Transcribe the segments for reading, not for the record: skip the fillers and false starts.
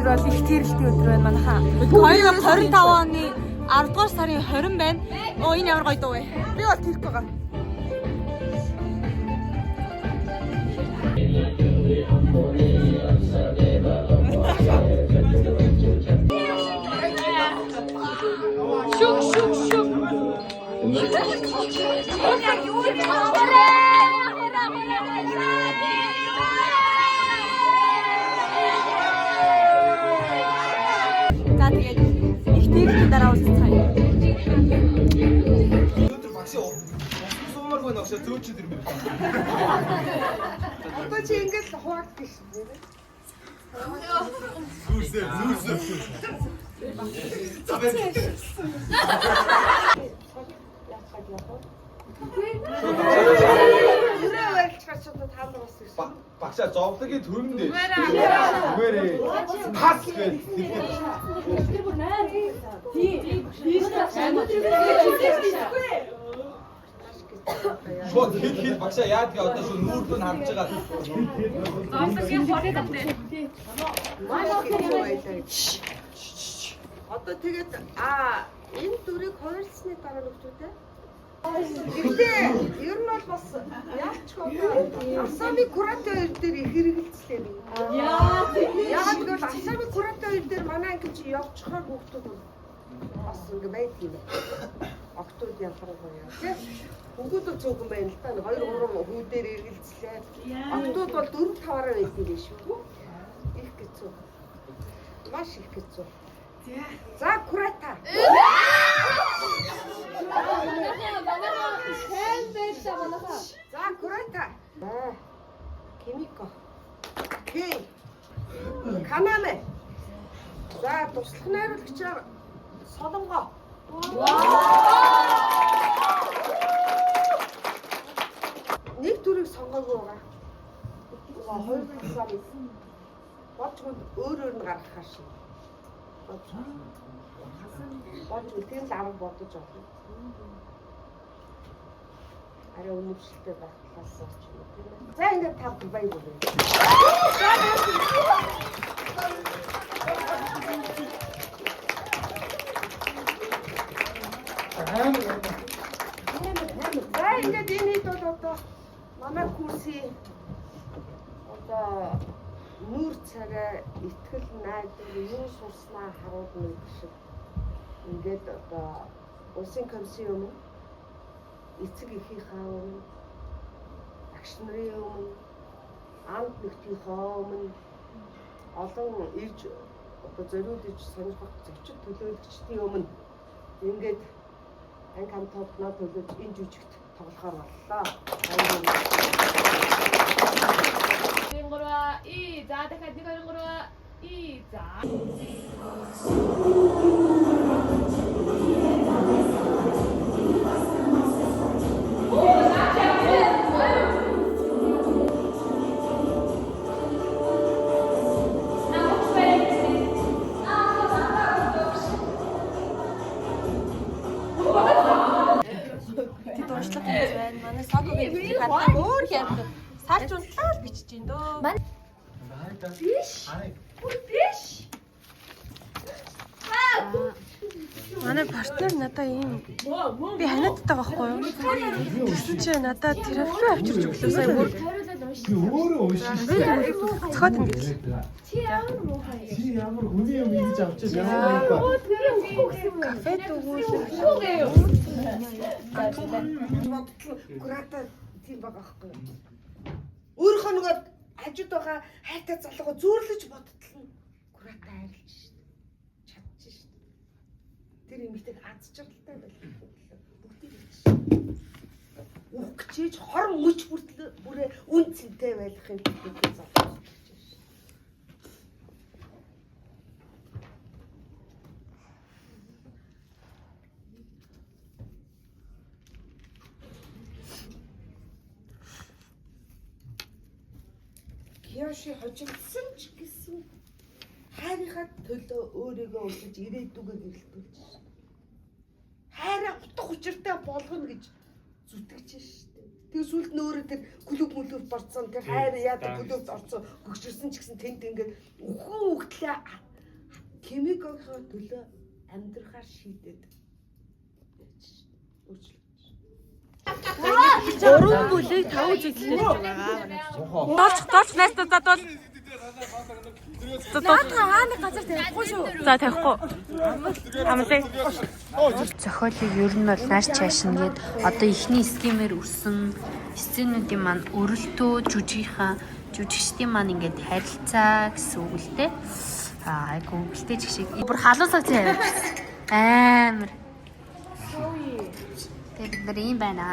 бол их тэрэлтийн өдөр байна манайхаа. 2025 оны 10 дугаар сарын 20 байна. Оо энэ ямар гоё дуу вэ? Би бол тэрхгүй байгаа. Шук шук шук. Тэгээд их тэрэлтийн дараа уулзцаая. Өдөр багш суумаргүй нөхсө зөөч өдөр мөр. Одоо чи ингэж хуваалт гэж байна. Зүрсээ. Багшаа зовлогийн төрөнд дээ. Зүгээрээ. Хас гэж. Шууд хэд багшаа яадаг одоо шүү нүүрдөө харж байгаа. Одоо тэгээд энэ дүрийг хуваалцсны дараа нөхдөдөө. Гэхдээ ер нь бол бас яачгүй асами курата хоёр дээр их хэрэгэлцлээ би. Яагаад гэвэл асами курата хоёр дээр манай анги чи явчихаг хүүхдүүд бас ингэ байт юм. Октод ялгаргүй яа тий. Хүүхдүүд цөөхөн байна л та 2 3 хүү дээр эргэлцлээ. Октод бол 4 5-аараа байдаг юм шүү. Их хэцүү. Маш их хэцүү. За курата. За курата. Кимико. Кей. Канаме. За туслах найруулагчаар Солонго. Нэг дүрийг сонгоогүй байгаа. Хоёр сар бодгоо өөр нь гаргах хаашаа. Бодгоо тийм л арга бодож байна. Арай өнөмшлтэй байх талаас ч юм уу тийм ээ. За ингээд тав бай бүгд. За ингээд энэ хэд бол одоо манай курсын одоо нүүр цагаа итгэл найдвар юу сурснаа харуулна гэх шиг ингээд одоо улсын комиссийн өмнө эцэг эхийнхээ өмнө багш нарын өмнө амт нөхдийнхөө өмнө олон ирж одоо зориулж сонирхох зочид төлөөлөгчдийн өмнө ингээд анги хамт тоглоноо төлөөлж энэ жүжигт тоглохоор боллоо. Рингурва и за дахиад нэг рингурва и за. Дуршлах гэж байна. Манай согогийн бичиг хатаа өөр ярьдаг. Сарчуултаа л бичиж гин дөө. Биш. Биш. Манай партнер надаа ийм би ханиадтай байхгүй юу? Тэгсэн чи надаа терапи авчирч өглөө сая бүр Өөрөө уншиж. цохоод ингэж. Чи ямар муухай. Чи ямар хүний юм ингэж авчиж ямар юм бэ? Кафе дүүгүүл. Курата тийм байгаа байхгүй юу? Өөрийнхөө нөгөө хажууд байгаа хайртай залууга зөөрлөж бодтол нь курата хайрлж шít. Чадчих шít. Тэр эмэгтэйг азчралтай байлгүй. Бүгдийг үг чиж хор мөч бүрээ үн цэнтэй байх юм гэдэг залуу. Киоши хожигдсан ч гэсэн хайрынхаа төлөө өөрийгөө өсөж ирээдүгөө гэрэлтүүлж шээ. Хайраа утга учиртай болгоно гэж зүтгэж шээ. Тэгээ сүлд нь өөрөө тэр клуб мүлөв борцсон тэр хайр яадаг клубд орцсон гөгшөрсөн ч гэсэн тэнд ингээд үхэн үгтлээ Химикийн төлөө амьдрахаар шийдээд Гурван бүлэг 5 үзэгдэлтэй байгаа. Дуулж найстаа дуул. Наадхан хааны газар тавихгүй шүү. За тавихгүй. Амлаа. Зохиолыг ер нь бол нааш чаашин гээд одоо ихний схемээр өрсөн сценүүдийн маань өрөлтөө жүжигчдийн маань ингээд харилцаа гэсэн үг л дээ. Айгу бэлтэж шиг бүр халуун цаг цай явуулсан. Амар. Тэр бид нар юм байна.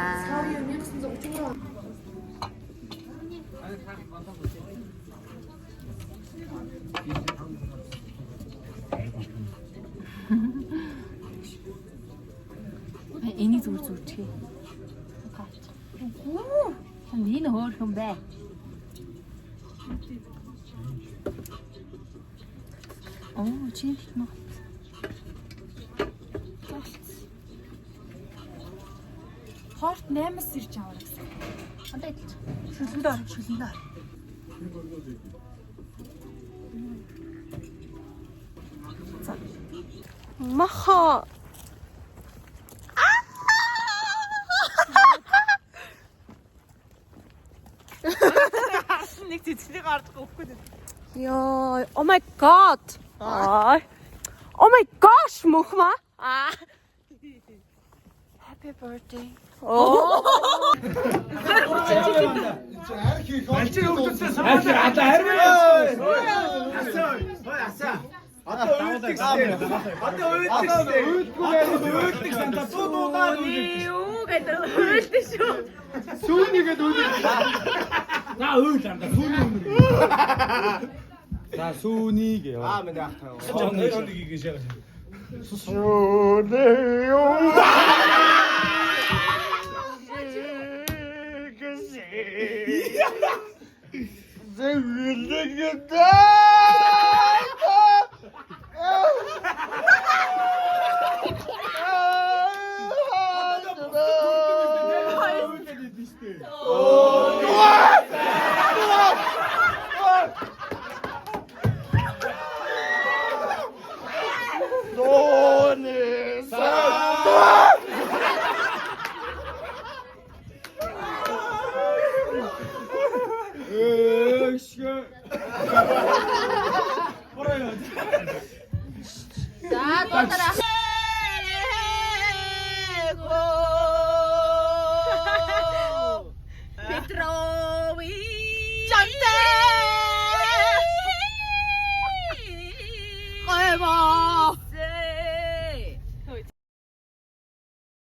Энийг зүгээр чий. Энэ хөөрхөн бай. Оо, чи нөх. Хорт 8-аас ирж аваа гэсэн. Одоо идэлж. Шүлэндээ. Маха. Нэг цэцний гардах өгөхгүй. Ёо, oh my god. Oh my gosh, мөхмаа. Happy birthday. Oh. За сүүнийг яа. Мэн яах таа. Сүүнийг хийгээш. За, дуурай.